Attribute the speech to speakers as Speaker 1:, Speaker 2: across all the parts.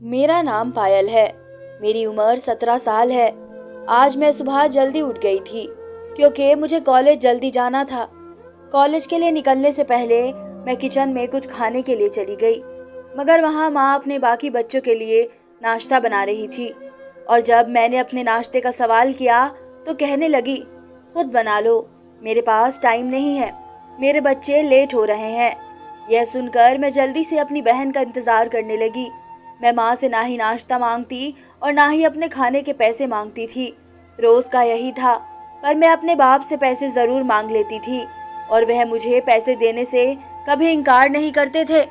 Speaker 1: मेरा नाम पायल है। मेरी उम्र 17 साल है। आज मैं सुबह जल्दी उठ गई थी क्योंकि मुझे कॉलेज जल्दी जाना था। कॉलेज के लिए निकलने से पहले मैं किचन में कुछ खाने के लिए चली गई, मगर वहाँ माँ अपने बाकी बच्चों के लिए नाश्ता बना रही थी। और जब मैंने अपने नाश्ते का सवाल किया तो कहने लगी, खुद बना लो, मेरे पास टाइम नहीं है, मेरे बच्चे लेट हो रहे हैं। यह सुनकर मैं जल्दी से अपनी बहन का इंतजार करने लगी। मैं माँ से ना ही नाश्ता मांगती और ना ही अपने खाने के पैसे मांगती थी। रोज का यही था, पर मैं अपने बाप से पैसे जरूर मांग लेती थी और वह मुझे पैसे देने से कभी इनकार नहीं करते थे।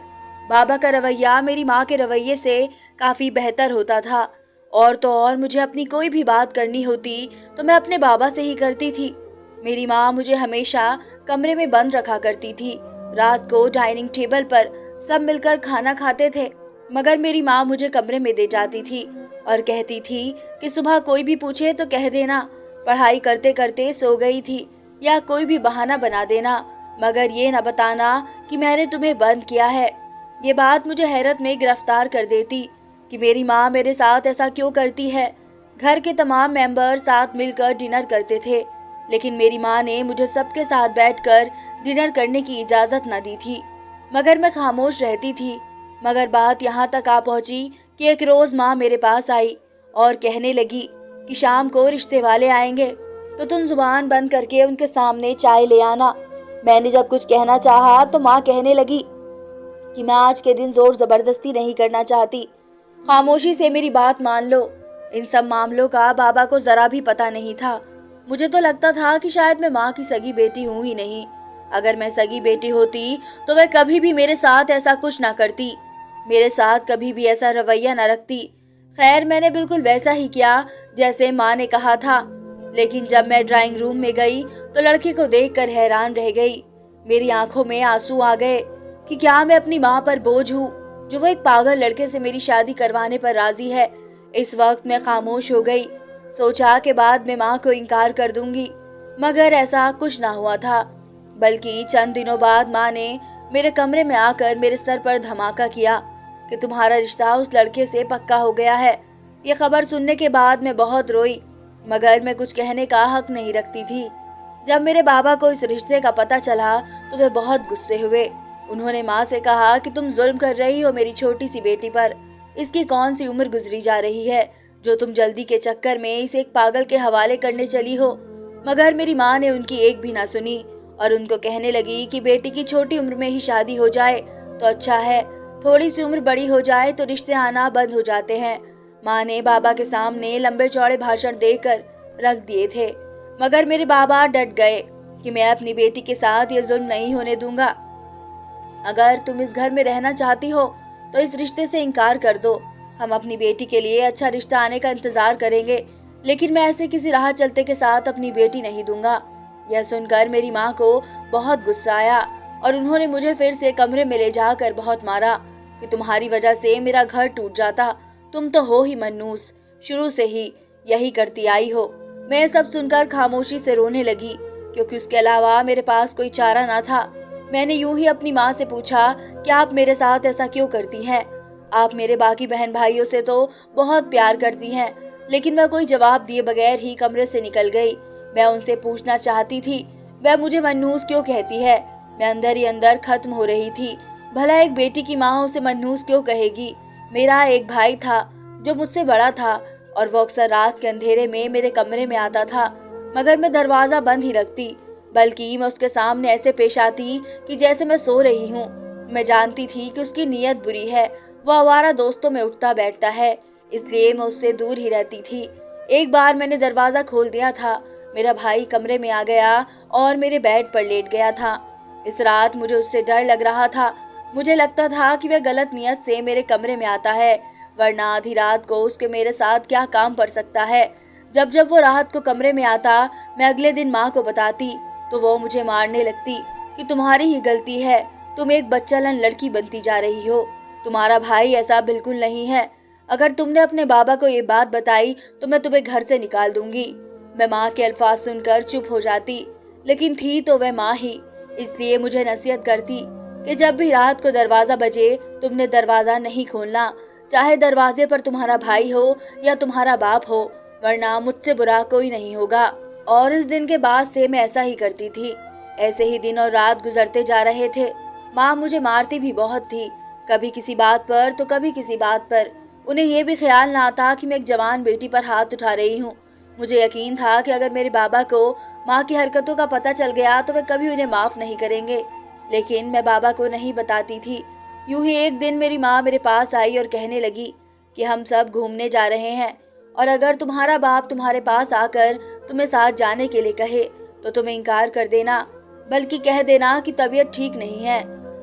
Speaker 1: बाबा का रवैया मेरी माँ के रवैये से काफी बेहतर होता था। और तो और मुझे अपनी कोई भी बात करनी होती तो मैं अपने बाबा से ही करती थी। मेरी माँ मुझे हमेशा कमरे में बंद रखा करती थी। रात को डाइनिंग टेबल पर सब मिलकर खाना खाते थे, मगर मेरी माँ मुझे कमरे में दे जाती थी और कहती थी कि सुबह कोई भी पूछे तो कह देना पढ़ाई करते करते सो गई थी, या कोई भी बहाना बना देना, मगर ये न बताना कि मैंने तुम्हें बंद किया है। ये बात मुझे हैरत में गिरफ्तार कर देती कि मेरी माँ मेरे साथ ऐसा क्यों करती है। घर के तमाम मेंबर साथ मिलकर डिनर करते थे, लेकिन मेरी माँ ने मुझे सबके साथ बैठकर डिनर करने की इजाज़त न दी थी, मगर मैं खामोश रहती थी। मगर बात यहाँ तक आ पहुँची कि एक रोज़ माँ मेरे पास आई और कहने लगी कि शाम को रिश्ते वाले आएंगे तो तुम जुबान बंद करके उनके सामने चाय ले आना। मैंने जब कुछ कहना चाहा तो माँ कहने लगी कि मैं आज के दिन जोर जबरदस्ती नहीं करना चाहती, खामोशी से मेरी बात मान लो। इन सब मामलों का बाबा को जरा भी पता नहीं था। मुझे तो लगता था कि शायद मैं माँ की सगी बेटी हूँ ही नहीं। अगर मैं सगी बेटी होती तो वह कभी भी मेरे साथ ऐसा कुछ ना करती, मेरे साथ कभी भी ऐसा रवैया न रखती। खैर, मैंने बिल्कुल वैसा ही किया जैसे माँ ने कहा था। लेकिन जब मैं ड्राइंग रूम में गई तो लड़के को देखकर हैरान रह गई। मेरी आंखों में आंसू आ गए कि क्या मैं अपनी माँ पर बोझ हूँ जो वो एक पागल लड़के से मेरी शादी करवाने पर राजी है। इस वक्त मैं खामोश हो गई। सोचा के बाद मैं माँ को इनकार कर दूंगी, मगर ऐसा कुछ ना हुआ था। बल्कि चंद दिनों बाद माँ ने मेरे कमरे में आकर मेरे सर पर धमाका किया कि तुम्हारा रिश्ता उस लड़के से पक्का हो गया है। ये खबर सुनने के बाद मैं बहुत रोई, मगर मैं कुछ कहने का हक नहीं रखती थी। जब मेरे बाबा को इस रिश्ते का पता चला तो वे बहुत गुस्से हुए। उन्होंने माँ से कहा कि तुम जुल्म कर रही हो मेरी छोटी सी बेटी पर। इसकी कौन सी उम्र गुजरी जा रही है जो तुम जल्दी के चक्कर में इसे एक पागल के हवाले करने चली हो। मगर मेरी माँ ने उनकी एक भी ना सुनी और उनको कहने लगी कि बेटी की छोटी उम्र में ही शादी हो जाए तो अच्छा है, थोड़ी सी उम्र बड़ी हो जाए तो रिश्ते आना बंद हो जाते हैं। माँ ने बाबा के सामने लंबे चौड़े भाषण देकर रख दिए थे, मगर मेरे बाबा डट गए कि मैं अपनी बेटी के साथ ये जुल्म नहीं होने दूंगा। अगर तुम इस घर में रहना चाहती हो तो इस रिश्ते से इनकार कर दो। हम अपनी बेटी के लिए अच्छा रिश्ता आने का इंतजार करेंगे, लेकिन मैं ऐसे किसी राह चलते के साथ अपनी बेटी नहीं दूंगा। यह सुनकर मेरी माँ को बहुत गुस्सा आया और उन्होंने मुझे फिर से कमरे में ले जाकर बहुत मारा कि तुम्हारी वजह से मेरा घर टूट जाता। तुम तो हो ही मनूस, शुरू से ही यही करती आई हो। मैं सब सुनकर खामोशी से रोने लगी क्योंकि उसके अलावा मेरे पास कोई चारा ना था। मैंने यूं ही अपनी माँ से पूछा कि आप मेरे साथ ऐसा क्यों करती हैं? आप मेरे बाकी बहन भाइयों से तो बहुत प्यार करती हैं। लेकिन वह कोई जवाब दिए बगैर ही कमरे से निकल गई। मैं उनसे पूछना चाहती थी वह मुझे मनहूस क्यों कहती है। मैं अंदर ही अंदर खत्म हो रही थी। भला एक बेटी की माँ उसे मनहूस क्यों कहेगी? मेरा एक भाई था जो मुझसे बड़ा था और वो अक्सर रात के अंधेरे में मेरे कमरे में आता था, मगर मैं दरवाजा बंद ही रखती, बल्कि मैं उसके सामने ऐसे पेश आती कि जैसे मैं सो रही हूँ। मैं जानती थी कि उसकी नीयत बुरी है, वो आवारा दोस्तों में उठता बैठता है, इसलिए मैं उससे दूर ही रहती थी। एक बार मैंने दरवाजा खोल दिया था, मेरा भाई कमरे में आ गया और मेरे बेड पर लेट गया था। इस रात मुझे उससे डर लग रहा था। मुझे लगता था कि वह गलत नियत से मेरे कमरे में आता है, वरना आधी रात को उसके मेरे साथ क्या काम पड़ सकता है। जब जब वो रात को कमरे में आता, मैं अगले दिन माँ को बताती तो वो मुझे मारने लगती कि तुम्हारी ही गलती है, तुम एक बच्चालन लड़की बनती जा रही हो, तुम्हारा भाई ऐसा बिल्कुल नहीं है। अगर तुमने अपने बाबा को ये बात बताई तो मैं तुम्हें घर से निकाल दूंगी। मैं माँ के अल्फाज सुनकर चुप हो जाती, लेकिन थी तो वह माँ ही, इसलिए मुझे नसीहत करती कि जब भी रात को दरवाजा बजे तुमने दरवाजा नहीं खोलना, चाहे दरवाजे पर तुम्हारा भाई हो या तुम्हारा बाप हो, वरना मुझसे बुरा कोई नहीं होगा। और इस दिन के बाद से मैं ऐसा ही करती थी। ऐसे ही दिन और रात गुजरते जा रहे थे। माँ मुझे मारती भी बहुत थी, कभी किसी बात पर तो कभी किसी बात पर। उन्हें यह भी ख्याल ना आता कि मैं एक जवान बेटी पर हाथ उठा रही हूँ। मुझे यकीन था कि अगर मेरे बाबा को माँ की हरकतों का पता चल गया तो वे कभी उन्हें माफ नहीं करेंगे, लेकिन मैं बाबा को नहीं बताती थी। यूं ही एक दिन मेरी माँ मेरे पास आई और कहने लगी कि हम सब घूमने जा रहे हैं, और अगर तुम्हारा बाप तुम्हारे पास आकर तुम्हें साथ जाने के लिए कहे तो तुम इनकार कर देना, बल्कि कह देना कि तबीयत ठीक नहीं है।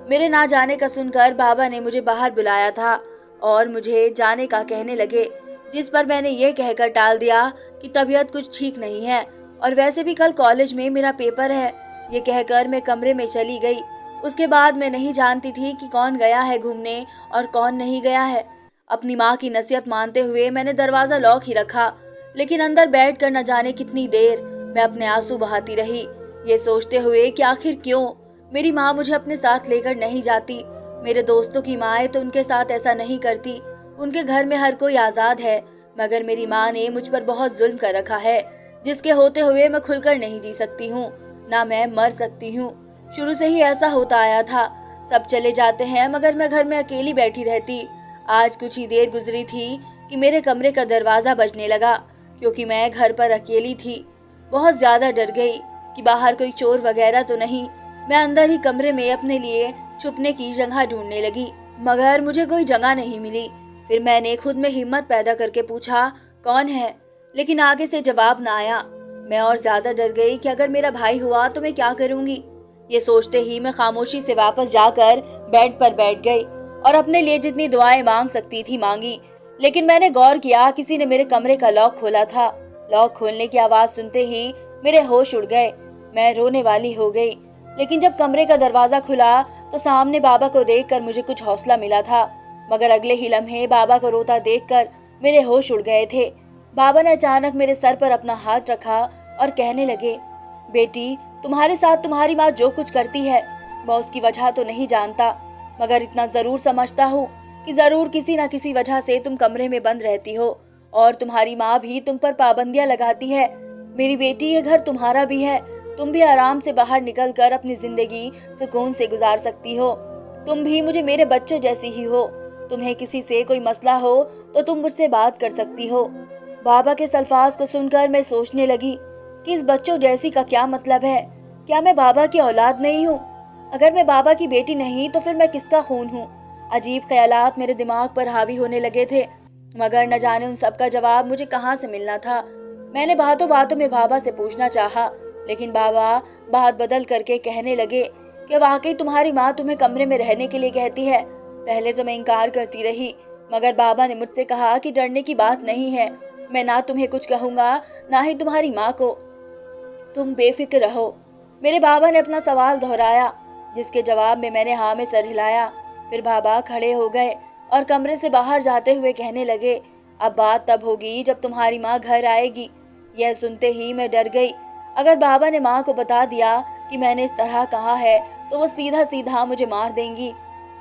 Speaker 1: मेरे ना जाने का सुनकर बाबा ने मुझे बाहर बुलाया था और मुझे जाने का कहने लगे, जिस पर मैंने ये कहकर टाल दिया कि तबीयत कुछ ठीक नहीं है और वैसे भी कल कॉलेज में मेरा पेपर है। ये कहकर मैं कमरे में चली गई। उसके बाद मैं नहीं जानती थी कि कौन गया है घूमने और कौन नहीं गया है। अपनी माँ की नसीहत मानते हुए मैंने दरवाजा लॉक ही रखा, लेकिन अंदर बैठकर न जाने कितनी देर मैं अपने आंसू बहाती रही, ये सोचते हुए कि आखिर क्यों मेरी माँ मुझे अपने साथ लेकर नहीं जाती। मेरे दोस्तों की माएँ तो उनके साथ ऐसा नहीं करती, उनके घर में हर कोई आजाद है, मगर मेरी माँ ने मुझ पर बहुत जुल्म कर रखा है, जिसके होते हुए मैं खुलकर नहीं जी सकती हूँ, ना मैं मर सकती हूँ। शुरू से ही ऐसा होता आया था। सब चले जाते हैं मगर मैं घर में अकेली बैठी रहती। आज कुछ ही देर गुजरी थी कि मेरे कमरे का दरवाजा बजने लगा, क्योंकि मैं घर पर अकेली थी। बहुत ज्यादा डर गई कि बाहर कोई चोर वगैरह तो नहीं। मैं अंदर ही कमरे में अपने लिए छुपने की जगह ढूंढने लगी, मगर मुझे कोई जगह नहीं मिली। फिर मैंने खुद में हिम्मत पैदा करके पूछा, कौन है? लेकिन आगे से जवाब ना आया। मैं और ज्यादा डर गई कि अगर मेरा भाई हुआ तो मैं क्या करूंगी। ये सोचते ही मैं खामोशी से वापस जाकर बेड पर बैठ गई और अपने लिए जितनी दुआएं मांग सकती थी मांगी। लेकिन मैंने गौर किया, किसी ने मेरे कमरे का लॉक खोला था। लॉक खोलने की आवाज सुनते ही मेरे होश उड़ गए। मैं रोने वाली हो गई, लेकिन जब कमरे का दरवाजा खुला तो सामने बाबा को देखकर मुझे कुछ हौसला मिला था, मगर अगले ही लम्हे बाबा को रोता देखकर मेरे होश उड़ गए थे। बाबा ने अचानक मेरे सर पर अपना हाथ रखा और कहने लगे, बेटी, तुम्हारे साथ तुम्हारी माँ जो कुछ करती है मैं उसकी वजह तो नहीं जानता, मगर इतना जरूर समझता हूँ कि जरूर किसी न किसी वजह से तुम कमरे में बंद रहती हो और तुम्हारी माँ भी तुम पर पाबंदियां लगाती है। मेरी बेटी, ये घर तुम्हारा भी है, तुम भी आराम से बाहर निकल कर अपनी जिंदगी सुकून से गुजार सकती हो। तुम भी मुझे मेरे बच्चे जैसी ही हो। तुम्हें किसी से कोई मसला हो तो तुम मुझसे बात कर सकती हो। बाबा के अल्फाज को सुनकर मैं सोचने लगी कि इस बच्चों जैसी का क्या मतलब है। क्या मैं बाबा की औलाद नहीं हूँ? अगर मैं बाबा की बेटी नहीं तो फिर मैं किसका खून हूँ? अजीब ख्यालात मेरे दिमाग पर हावी होने लगे थे, मगर न जाने उन सब का जवाब मुझे कहाँ से मिलना था। मैंने बातों बातों में बाबा से पूछना चाहा, लेकिन बाबा बात बदल करके कहने लगे कि वाकई तुम्हारी माँ तुम्हें कमरे में रहने के लिए कहती है। पहले तो मैं इनकार करती रही, मगर बाबा ने मुझसे कहा कि डरने की बात नहीं है, मैं ना तुम्हें कुछ कहूँगा ना ही तुम्हारी माँ को, तुम बेफिक्र रहो। मेरे बाबा ने अपना सवाल दोहराया, जिसके जवाब में मैंने हाँ में सर हिलाया। फिर बाबा खड़े हो गए और कमरे से बाहर जाते हुए कहने लगे, अब बात तब होगी जब तुम्हारी माँ घर आएगी। यह सुनते ही मैं डर गई। अगर बाबा ने माँ को बता दिया कि मैंने इस तरह कहा है तो वो सीधा सीधा मुझे मार देंगी।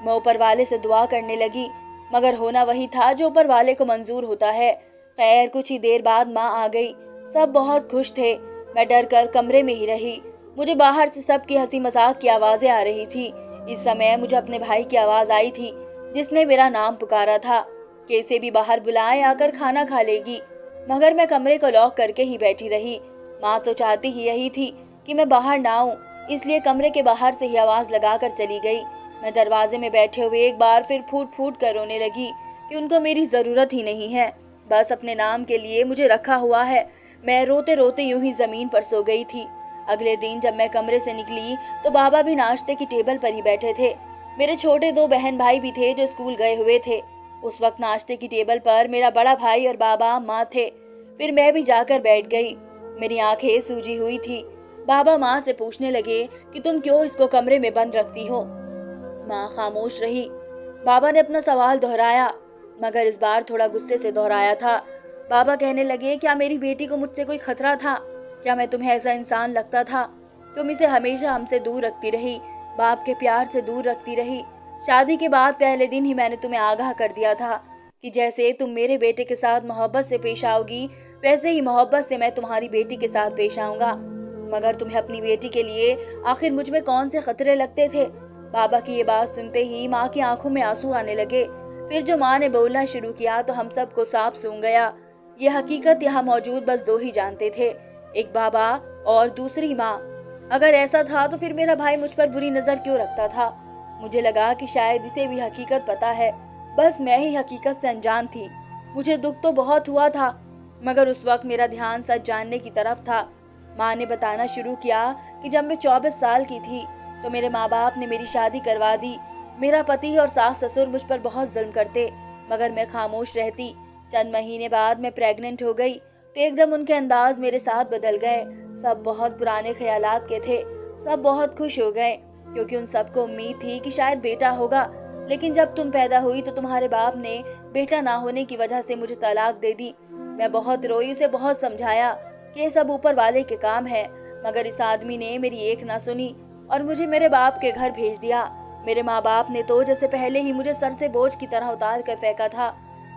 Speaker 1: मैं ऊपर वाले से दुआ करने लगी, मगर होना वही था जो ऊपर वाले को मंजूर होता है। खैर, कुछ ही देर बाद माँ आ गई। सब बहुत खुश थे। मैं डर कर कमरे में ही रही। मुझे बाहर से सबकी हंसी मजाक की आवाजें आ रही थी। इस समय मुझे अपने भाई की आवाज आई थी, जिसने मेरा नाम पुकारा था कि इसे भी बाहर बुलाएं, आकर खाना खा लेगी। मगर मैं कमरे को लॉक करके ही बैठी रही। माँ तो चाहती ही यही थी कि मैं बाहर ना आऊं, इसलिए कमरे के बाहर से ही आवाज लगाकर चली गई। मैं दरवाजे में बैठे हुए एक बार फिर फूट फूट कर रोने लगी कि उनको मेरी जरूरत ही नहीं है, बस अपने नाम के लिए मुझे रखा हुआ है। मैं रोते रोते यूं ही जमीन पर सो गई थी। अगले दिन जब मैं कमरे से निकली तो बाबा भी नाश्ते की टेबल पर ही बैठे थे। मेरे छोटे 2 बहन भाई भी थे जो स्कूल गए हुए थे। उस वक्त नाश्ते की टेबल पर मेरा बड़ा भाई और बाबा माँ थे। फिर मैं भी जाकर बैठ गई। मेरी आंखें सूजी हुई थी। बाबा माँ से पूछने लगे कि तुम क्यों इसको कमरे में बंद रखती हो? माँ खामोश रही। बाबा ने अपना सवाल दोहराया, मगर इस बार थोड़ा गुस्से से दोहराया था। बाबा कहने लगे, क्या मेरी बेटी को मुझसे कोई खतरा था? क्या मैं तुम्हें ऐसा इंसान लगता था? तुम इसे हमेशा हमसे दूर रखती रही, बाप के प्यार से दूर रखती रही। शादी के बाद पहले दिन ही मैंने तुम्हें आगाह कर दिया था कि जैसे तुम मेरे बेटे के साथ मोहब्बत से पेश आओगी, वैसे ही मोहब्बत से मैं तुम्हारी बेटी के साथ पेश आऊंगा। मगर तुम्हें अपनी बेटी के लिए आखिर मुझ में कौन से खतरे लगते थे? बाबा की ये बात सुनते ही माँ की आंखों में आंसू आने लगे। फिर जो माँ ने बोलना शुरू किया तो हम सबको साफ सूंघ गया। ये हकीकत यहाँ मौजूद बस दो ही जानते थे, एक बाबा और दूसरी माँ। अगर ऐसा था तो फिर मेरा भाई मुझ पर बुरी नजर क्यों रखता था? मुझे लगा कि शायद इसे भी हकीकत पता है, बस मैं ही हकीकत से अनजान थी। मुझे दुख तो बहुत हुआ था, मगर उस वक्त मेरा ध्यान सच जानने की तरफ था। माँ ने बताना शुरू किया कि जब मैं 24 साल की थी तो मेरे माँ बाप ने मेरी शादी करवा दी। मेरा पति और सास ससुर मुझ पर बहुत जुल्म करते, मगर मैं खामोश रहती। चंद महीने बाद मैं प्रेग्नेंट हो गई तो एकदम उनके अंदाज मेरे साथ बदल गए। सब बहुत पुराने ख्यालात के थे। सब बहुत खुश हो गए क्योंकि उन सबको उम्मीद थी कि शायद बेटा होगा। लेकिन जब तुम पैदा हुई तो तुम्हारे बाप ने बेटा ना होने की वजह से मुझे तलाक दे दी। मैं बहुत रोई, उसे बहुत समझाया कि ये सब ऊपर वाले के काम है, मगर इस आदमी ने मेरी एक ना सुनी और मुझे मेरे बाप के घर भेज दिया। मेरे माँ बाप ने तो जैसे पहले ही मुझे सर से बोझ की तरह उतार कर फेंका था।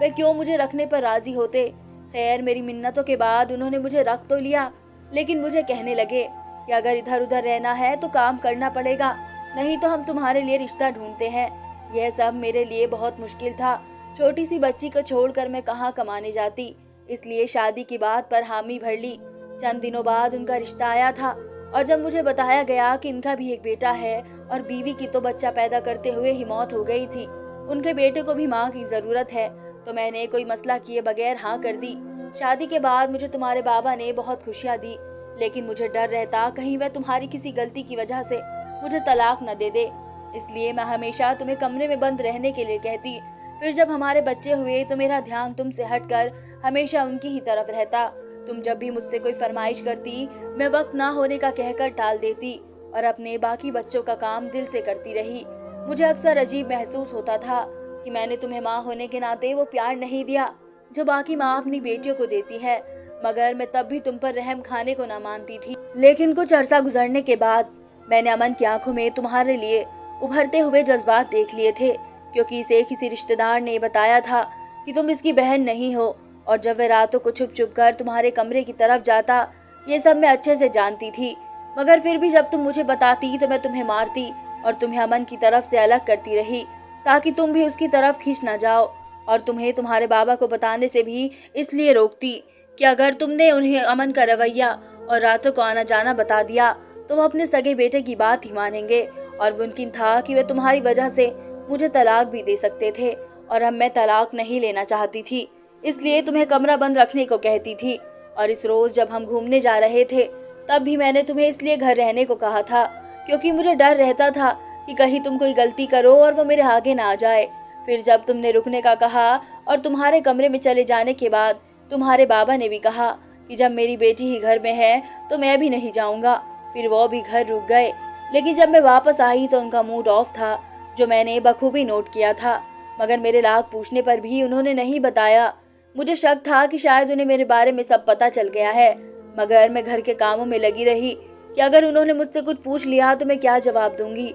Speaker 1: वे क्यों मुझे रखने पर राजी होते? खैर, मेरी मिन्नतों के बाद उन्होंने मुझे रख तो लिया, लेकिन मुझे कहने लगे कि अगर इधर उधर रहना है तो काम करना पड़ेगा, नहीं तो हम तुम्हारे लिए रिश्ता ढूंढते हैं। यह सब मेरे लिए बहुत मुश्किल था। छोटी सी बच्ची को छोड़कर मैं कहाँ कमाने जाती, इसलिए शादी की बात पर हामी भर ली। चंद दिनों बाद उनका रिश्ता आया था और जब मुझे बताया गया कि इनका भी एक बेटा है और बीवी की तो बच्चा पैदा करते हुए ही मौत हो गई थी, उनके बेटे को भी माँ की जरूरत है, तो मैंने कोई मसला किए बगैर हाँ कर दी। शादी के बाद मुझे तुम्हारे बाबा ने बहुत खुशियाँ दी, लेकिन मुझे डर रहता कहीं वह तुम्हारी किसी गलती की वजह से मुझे तलाक न दे दे। इसलिए मैं हमेशा तुम्हें कमरे में बंद रहने के लिए कहती। फिर जब हमारे बच्चे हुए तो मेरा ध्यान तुमसे हटकर हमेशा उनकी ही तरफ रहता। तुम जब भी मुझसे कोई फरमाइश करती, मैं वक्त ना होने का कहकर टाल देती और अपने बाकी बच्चों का काम दिल से करती रही। मुझे अक्सर अजीब महसूस होता था कि मैंने तुम्हें माँ होने के नाते वो प्यार नहीं दिया जो बाकी माँ अपनी बेटियों को देती है, मगर मैं तब भी तुम पर रहम खाने को ना मानती थी। लेकिन कुछ अरसा गुजरने के बाद मैंने अमन की आंखों में तुम्हारे लिए उभरते हुए जज्बात देख लिए थे, क्योंकि इसे किसी रिश्तेदार ने बताया था कि तुम इसकी बहन नहीं हो। और जब वह रातों को छुप छुप कर तुम्हारे कमरे की तरफ जाता, ये सब मैं अच्छे से जानती थी, मगर फिर भी जब तुम मुझे बताती तो मैं तुम्हें मारती और तुम्हें अमन की तरफ से अलग करती रही, ताकि तुम भी उसकी तरफ खींच ना जाओ। और तुम्हें तुम्हारे बाबा को बताने से भी इसलिए रोकती कि अगर तुमने उन्हें अमन का रवैया और रातों को आना जाना बता दिया तो वो अपने सगे बेटे की बात ही मानेंगे, और मुमकिन था कि वे तुम्हारी वजह से मुझे तलाक भी दे सकते थे। और अब मैं तलाक नहीं लेना चाहती थी, इसलिए तुम्हें कमरा बंद रखने को कहती थी। और इस रोज जब हम घूमने जा रहे थे तब भी मैंने तुम्हें इसलिए घर रहने को कहा था, क्योंकि मुझे डर रहता था कि कहीं तुम कोई गलती करो और वो मेरे आगे ना आ जाए। फिर जब तुमने रुकने का कहा और तुम्हारे कमरे में चले जाने के बाद तुम्हारे बाबा ने भी कहा कि जब मेरी बेटी ही घर में है तो मैं भी नहीं जाऊंगा, फिर वो भी घर रुक गए। लेकिन जब मैं वापस आई तो उनका मूड ऑफ था, जो मैंने बखूबी नोट किया था, मगर मेरे लाख पूछने पर भी उन्होंने नहीं बताया। मुझे शक था कि शायद उन्हें मेरे बारे में सब पता चल गया है, मगर मैं घर के कामों में लगी रही कि अगर उन्होंने मुझसे कुछ पूछ लिया तो मैं क्या जवाब दूंगी।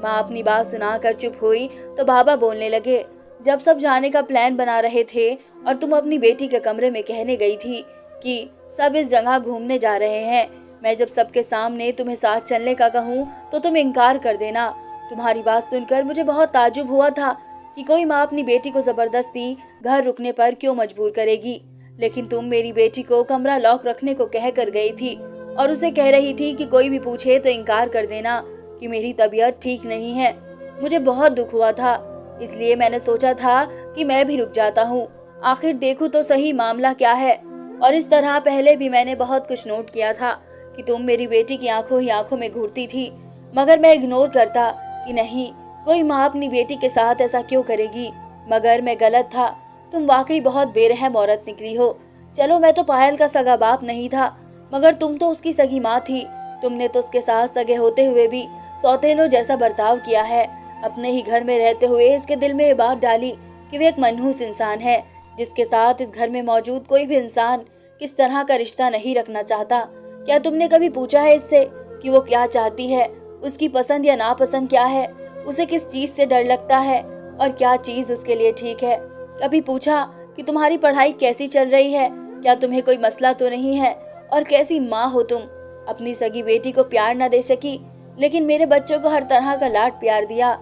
Speaker 1: माँ अपनी बात सुनाकर चुप हुई तो बाबा बोलने लगे, जब सब जाने का प्लान बना रहे थे और तुम अपनी बेटी के कमरे में कहने गई थी कि सब इस जगह घूमने जा रहे हैं, मैं जब सबके सामने तुम्हें साथ चलने का कहूँ तो तुम इनकार कर देना। तुम्हारी बात सुनकर मुझे बहुत ताज्जुब हुआ था कि कोई माँ अपनी बेटी को जबरदस्ती घर रुकने पर क्यों मजबूर करेगी, लेकिन तुम मेरी बेटी को कमरा लॉक रखने को कह कर गई थी और उसे कह रही थी कि कोई भी पूछे तो इनकार कर देना कि मेरी तबीयत ठीक नहीं है। मुझे बहुत दुख हुआ था, इसलिए मैंने सोचा था कि मैं भी रुक जाता हूँ, आखिर देखूं तो सही मामला क्या है। और इस तरह पहले भी मैंने बहुत कुछ नोट किया था कि तुम मेरी बेटी की आंखों ही आंखों में घूरती थी, मगर मैं इग्नोर करता कि नहीं, कोई माँ अपनी बेटी के साथ ऐसा क्यों करेगी। मगर मैं गलत था, तुम वाकई बहुत बेरहम औरत निकली हो। चलो, मैं तो पायल का सगा बाप नहीं था, मगर तुम तो उसकी सगी माँ थी। तुमने तो उसके साथ सगे होते हुए भी सौतेलों जैसा बर्ताव किया है। अपने ही घर में रहते हुए इसके दिल में ये बात डाली कि वे एक मनहूस इंसान है, जिसके साथ इस घर में मौजूद कोई भी इंसान किस तरह का रिश्ता नहीं रखना चाहता। क्या तुमने कभी पूछा है इससे कि वो क्या चाहती है, उसकी पसंद या नापसंद क्या है, उसे किस चीज से डर लगता है और क्या चीज उसके लिए ठीक है? कभी पूछा कि तुम्हारी पढ़ाई कैसी चल रही है, क्या तुम्हें कोई मसला तो नहीं है, और कैसी माँ हो तुम। अपनी सगी बेटी को प्यार न दे सकी, लेकिन मेरे बच्चों को हर तरह का लाड प्यार दिया।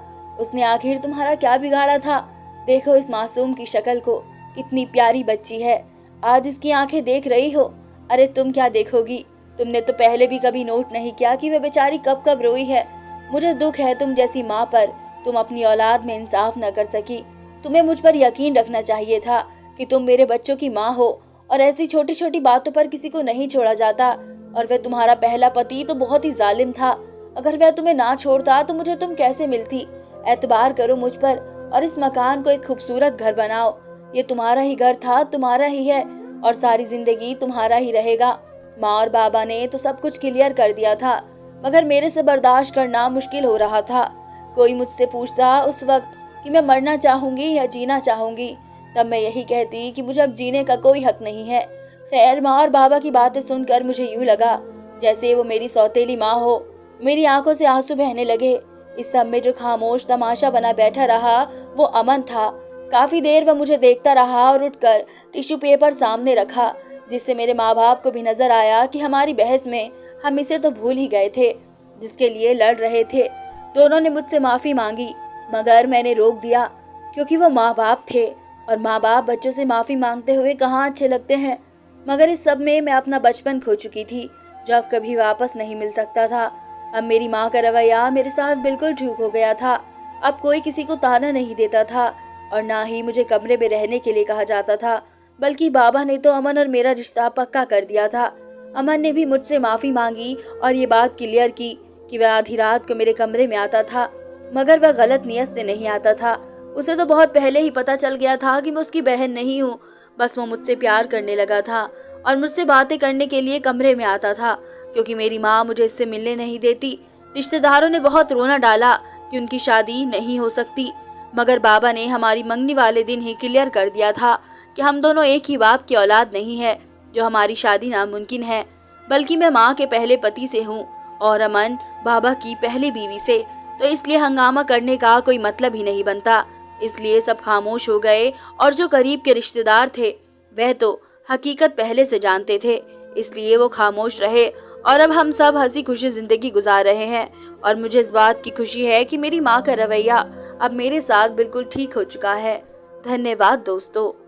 Speaker 1: उसने आखिर तुम्हारा क्या बिगाड़ा था? देखो इस मासूम की शक्ल को, कितनी प्यारी बच्ची है। आज इसकी आंखें देख रही हो। अरे तुम क्या देखोगी, तुमने तो पहले भी कभी नोट नहीं किया कि वह बेचारी कब कब रोई है। मुझे दुख है तुम जैसी माँ पर, तुम अपनी औलाद में इंसाफ न कर सकी। तुम्हें मुझ पर यकीन रखना चाहिए था कि तुम मेरे बच्चों की माँ हो, और ऐसी छोटी छोटी बातों पर किसी को नहीं छोड़ा जाता। और वह तुम्हारा पहला पति तो बहुत ही जालिम था। अगर वह तुम्हें ना छोड़ता तो मुझे तुम कैसे मिलती। एतबार करो मुझ पर और इस मकान को एक खूबसूरत घर बनाओ। ये तुम्हारा ही घर था, तुम्हारा ही है, और सारी जिंदगी तुम्हारा ही रहेगा। माँ और बाबा ने तो सब कुछ क्लियर कर दिया था, मगर मेरे से बर्दाश्त करना मुश्किल हो रहा था। कोई मुझसे पूछता उस वक्त कि मैं मरना चाहूंगी या जीना चाहूंगी, तब मैं यही कहती कि मुझे अब जीने का कोई हक नहीं है। खैर, माँ और बाबा की बातें सुनकर मुझे यूं लगा जैसे वो मेरी सौतेली माँ हो। मेरी आंखों से आंसू बहने लगे। इस सब में जो खामोश तमाशा बना बैठा रहा वो अमन था। काफी देर वह मुझे देखता रहा और उठकर टिश्यू पेपर सामने रखा, जिससे मेरे माँ बाप को भी नजर आया कि हमारी बहस में हम इसे तो भूल ही गए थे जिसके लिए लड़ रहे थे। दोनों ने मुझसे माफी मांगी, मगर मैंने रोक दिया, क्योंकि वो माँ बाप थे और माँ बाप बच्चों से माफी मांगते हुए कहाँ अच्छे लगते हैं। मगर इस सब में मैं अपना बचपन खो चुकी थी, जो अब कभी वापस नहीं मिल सकता था। अब मेरी माँ का रवैया मेरे साथ बिल्कुल ठीक हो गया था। अब कोई किसी को ताना नहीं देता था और ना ही मुझे कमरे में रहने के लिए कहा जाता था, बल्कि बाबा ने तो अमन और मेरा रिश्ता पक्का कर दिया था। अमन ने भी मुझसे माफी मांगी और ये बात क्लियर की कि वह आधी रात को मेरे कमरे में आता था, मगर वह गलत नियत से नहीं आता था। उसे तो बहुत पहले ही पता चल गया था कि मैं उसकी बहन नहीं हूँ। बस वो मुझसे प्यार करने लगा था और मुझसे बातें करने के लिए कमरे में आता था, क्योंकि मेरी माँ मुझे इससे मिलने नहीं देती। रिश्तेदारों ने बहुत रोना डाला कि उनकी शादी नहीं हो सकती, मगर बाबा ने हमारी मंगनी वाले दिन ही क्लियर कर दिया था कि हम दोनों एक ही बाप की औलाद नहीं है, जो हमारी शादी नामुमकिन है। बल्कि मैं माँ के पहले पति से हूँ और अमन बाबा की पहली बीवी से, तो इसलिए हंगामा करने का कोई मतलब ही नहीं बनता। इसलिए सब खामोश हो गए और जो करीब के रिश्तेदार थे वह तो हकीकत पहले से जानते थे, इसलिए वो खामोश रहे। और अब हम सब हंसी खुशी जिंदगी गुजार रहे हैं और मुझे इस बात की खुशी है कि मेरी माँ का रवैया अब मेरे साथ बिल्कुल ठीक हो चुका है। धन्यवाद दोस्तों।